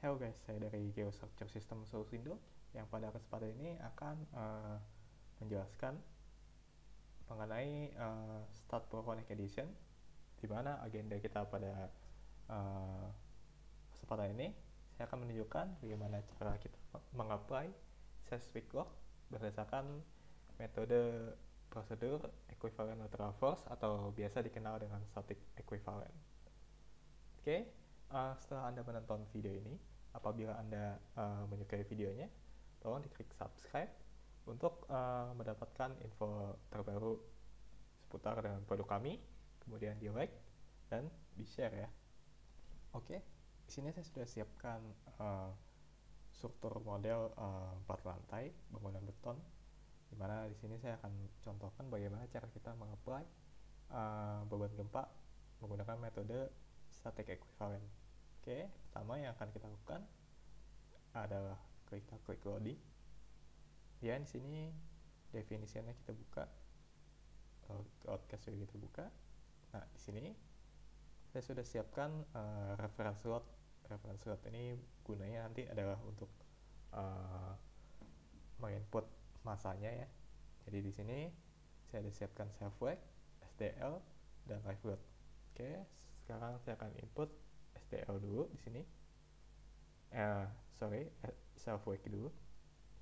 Hello guys, saya dari Geostructure System Solusindo yang pada kesempatan ini akan menjelaskan mengenai Start Connect Edition, di mana agenda kita pada uh, kesempatan ini saya akan menunjukkan bagaimana cara kita mengapply seismic log berdasarkan metode prosedur equivalent neutral force atau biasa dikenal dengan static equivalent. Oke, setelah Anda menonton video ini, apabila Anda menyukai videonya, tolong diklik subscribe untuk mendapatkan info terbaru seputar dengan produk kami, kemudian di like dan di share ya. Oke, di sini saya sudah siapkan struktur model 4 lantai bangunan beton, di mana di sini saya akan contohkan bagaimana cara kita mengapply beban gempa menggunakan metode static equivalent. Oke, pertama yang akan kita lakukan adalah kita klik loading. Ya, di sini definisinya kita buka, outcast juga kita buka. Nah, di sini saya sudah siapkan reference load. Reference load ini gunanya nanti adalah untuk menginput masanya ya. Jadi di sini saya sudah siapkan self wake, SDL, dan live load. Oke, sekarang saya akan input SDL dulu di sini. Self wake dulu.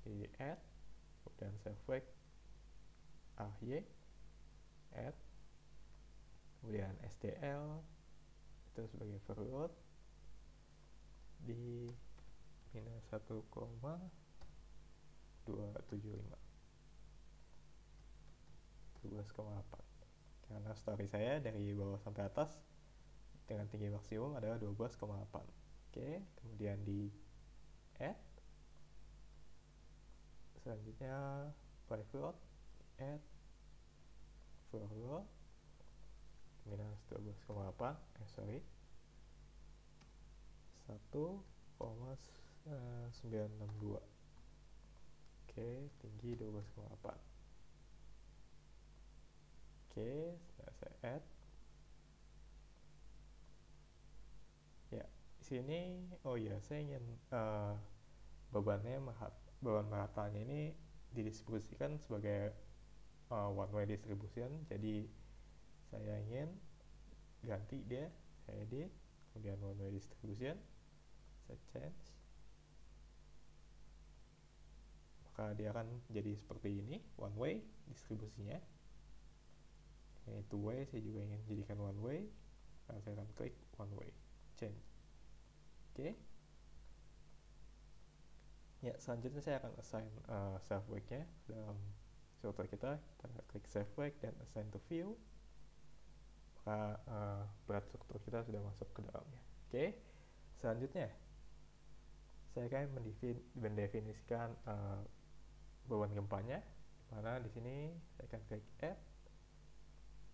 Jadi add, kemudian self wake AY, add, kemudian SDL itu sebagai overload di minus 1,275 12,8, karena story saya dari bawah sampai atas dengan tinggi maksimum adalah 12,8. Oke, kemudian di add, selanjutnya live load, add overload minus 12,8 1,962. Oke, tinggi 12,8. Oke, saya add. Ya, di sini saya ingin beban meratanya ini didistribusikan sebagai one way distribution. Jadi saya ingin ganti dia, saya edit, kemudian one way distribution, saya change, maka dia akan jadi seperti ini, one way distribusinya. Ini two way, saya juga ingin jadikan one way, maka saya akan klik one way, change. Oke. Ya, selanjutnya saya akan assign self wake-nya dalam struktur kita klik self wake dan assign to view, maka berat struktur kita sudah masuk ke dalamnya. Oke, selanjutnya saya akan mendefinisikan beban gempanya, mana di sini saya akan klik add,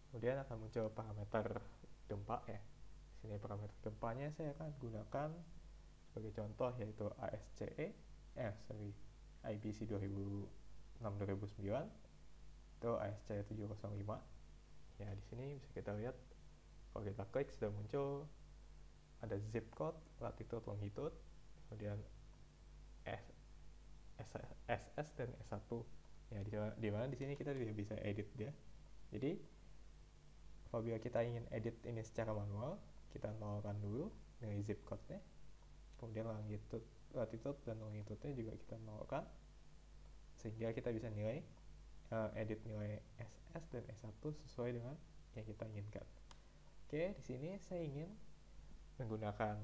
kemudian akan muncul parameter gempa ya. Di sini parameter gempanya saya akan gunakan sebagai contoh yaitu IBC 2006-2009 atau ASC 705. Ya, di sini bisa kita lihat kalau kita klik sudah muncul ada zip code, latitude, longitude, kemudian SS dan S1. Ya, di mana di sini kita tidak bisa edit dia. Jadi apabila kita ingin edit ini secara manual, kita nolkan dulu nilai zip code-nya. Kemudian latitude dan longitude-nya juga kita nolkan, sehingga kita bisa edit nilai SS dan S1 sesuai dengan yang kita inginkan. Oke, di sini saya ingin menggunakan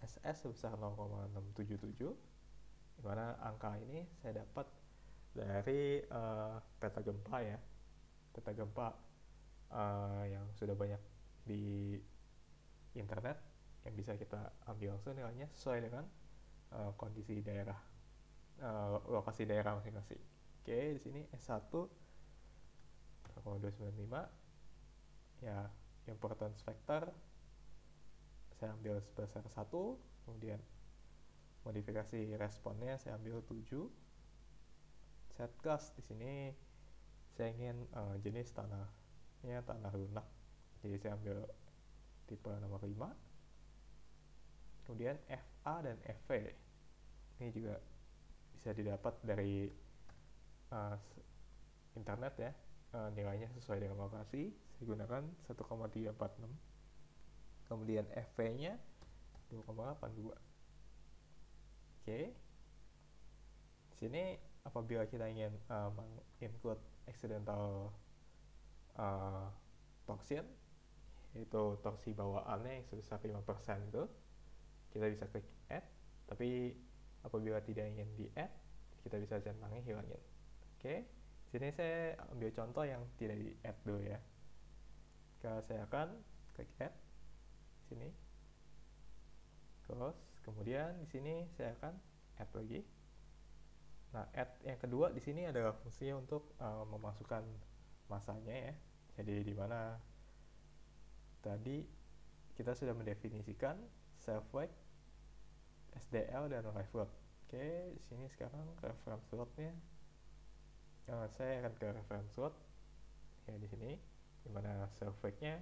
SS sebesar 0,677, di mana angka ini saya dapat dari peta gempa ya, peta gempa yang sudah banyak di internet yang bisa kita ambil langsung nilainya sesuai dengan kondisi daerah, lokasi daerah masing-masing. Oke, di sini S1 0,295 ya, importance factor saya ambil sebesar 1, kemudian modifikasi responnya saya ambil 7. Set gas di sini saya ingin jenis tanahnya tanah lunak, jadi saya ambil tipe nomor 5. Kemudian FA dan FV ini juga bisa didapat dari uh, internet ya. Nilainya sesuai dengan lokasi. Saya gunakan 1,346. Kemudian FV-nya 2,82. Oke. Di sini apabila kita ingin include accidental torsion, yaitu torsi bawaannya yang sebesar 5% itu, kita bisa klik add. Tapi apabila tidak ingin di add, kita bisa centangnya hilangin. Oke. Sini saya ambil contoh yang tidak di add dulu ya. Kalau saya akan klik add sini, terus kemudian di sini saya akan add lagi. Nah, add yang kedua di sini adalah fungsinya untuk memasukkan masanya ya. Jadi di mana tadi kita sudah mendefinisikan self weight, SDL dan live load. Oke, di sini sekarang reference load-nya saya akan ke reference load ya di sini, di mana self weight-nya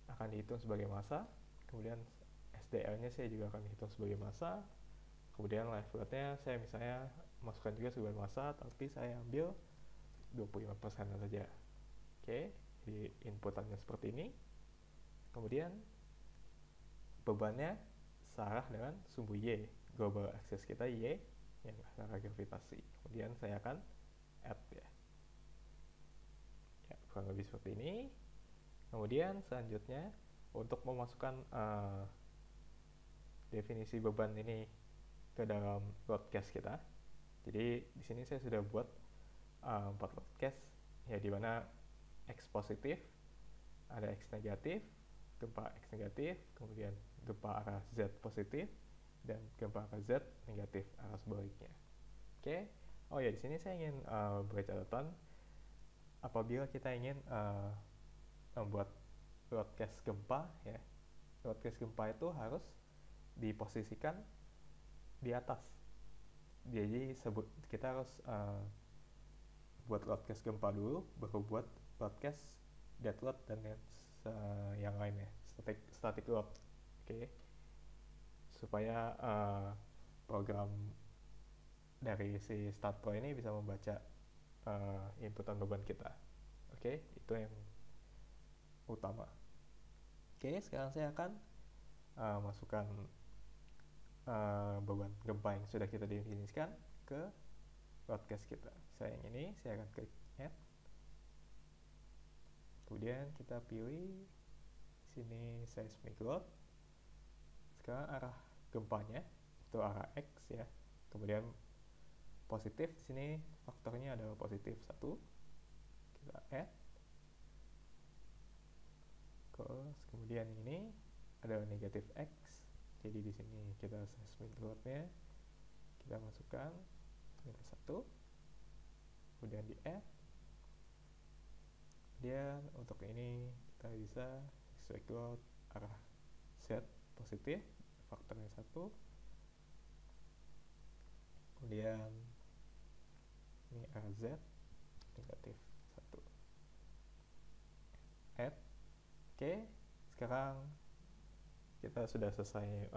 akan dihitung sebagai massa, kemudian SDL-nya saya juga akan dihitung sebagai massa, kemudian live load-nya saya misalnya masukkan juga sebagai massa, tapi saya ambil 25% saja. Oke, jadi inputannya seperti ini. Kemudian bebannya searah dengan sumbu Y, global axis kita Y yang arah gravitasi. Kemudian saya akan add ya, kurang lebih seperti ini. Kemudian selanjutnya untuk memasukkan definisi beban ini ke dalam loadcast kita. Jadi di sini saya sudah buat 4 loadcast ya, di mana X positif, ada X negatif, gempa X negatif, kemudian gempa arah Z positif, dan gempa arah Z negatif arah sebaliknya. Oke. Oh ya, di sini saya ingin beri catatan apabila kita ingin membuat loadcast gempa ya. Loadcast gempa itu harus diposisikan di atas. Jadi kita harus buat loadcast gempa dulu, baru buat loadcast dead load dan yang lainnya, static load. Oke. Supaya program dari si StatPro ini bisa membaca inputan beban kita. Oke, itu yang utama. Oke, sekarang saya akan masukkan beban gempa yang sudah kita definisikan ke loadcast kita. Saya yang ini, saya akan klik add. Kemudian kita pilih sini seismic load. Sekarang arah gempanya itu arah X ya. Kemudian positif di sini faktornya adalah positif 1. Kita add. Terus kemudian ini adalah negatif X. Jadi di sini kita seismic load-nya kita masukkan minus 1. Kemudian di add. Kemudian untuk ini kita bisa seismic load arah Z positif, faktornya 1. Kemudian ini arah Z negatif 1. Add. Oke, sekarang kita sudah selesai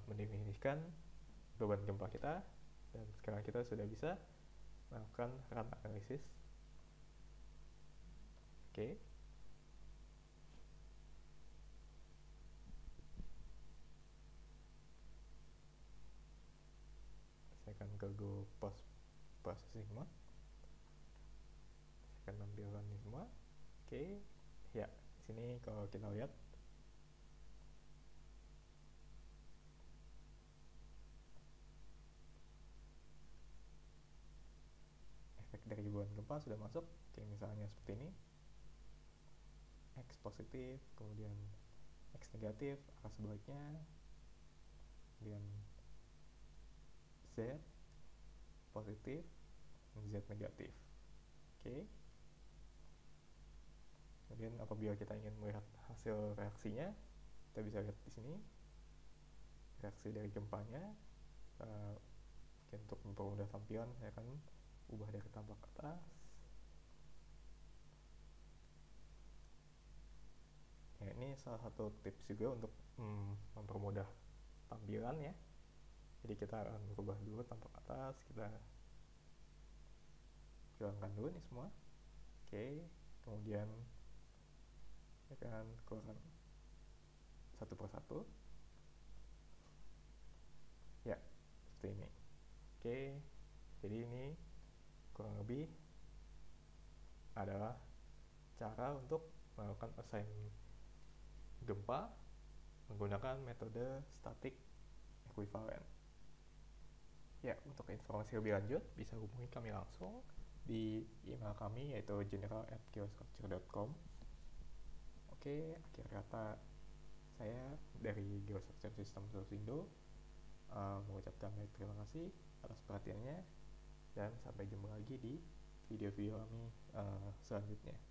mendefinisikan beban gempa kita, dan sekarang kita sudah bisa melakukan run analisis. Oke. Saya akan ke Go Post Processing Mode. Saya akan tampilkan ini semua. Oke. Ya, di sini kalau kita lihat efek dari beban gempa sudah masuk. Oke, misalnya seperti ini. X positif, kemudian X negatif, arah sebaliknya, kemudian Z positif, Z negatif. Oke. Kemudian apabila kita ingin melihat hasil reaksinya, kita bisa lihat di sini reaksi dari gempanya. Untuk mempermudah tampilan, saya akan ubah dari tampak ke atas. Ya, ini salah satu tips juga untuk mempermudah tampilan ya. Jadi kita akan merubah dulu tampak atas, kita hilangkan dulu nih semua. Oke, kemudian akan keluarkan satu persatu. Ya, seperti ini. Oke, jadi ini kurang lebih adalah cara untuk melakukan assign gempa menggunakan metode static equivalent. Ya, untuk informasi lebih lanjut bisa hubungi kami langsung di email kami yaitu general@geostructure.com. Oke, akhir kata saya dari Geostructure System Solusindo mengucapkan banyak terima kasih atas perhatiannya dan sampai jumpa lagi di video-video kami selanjutnya.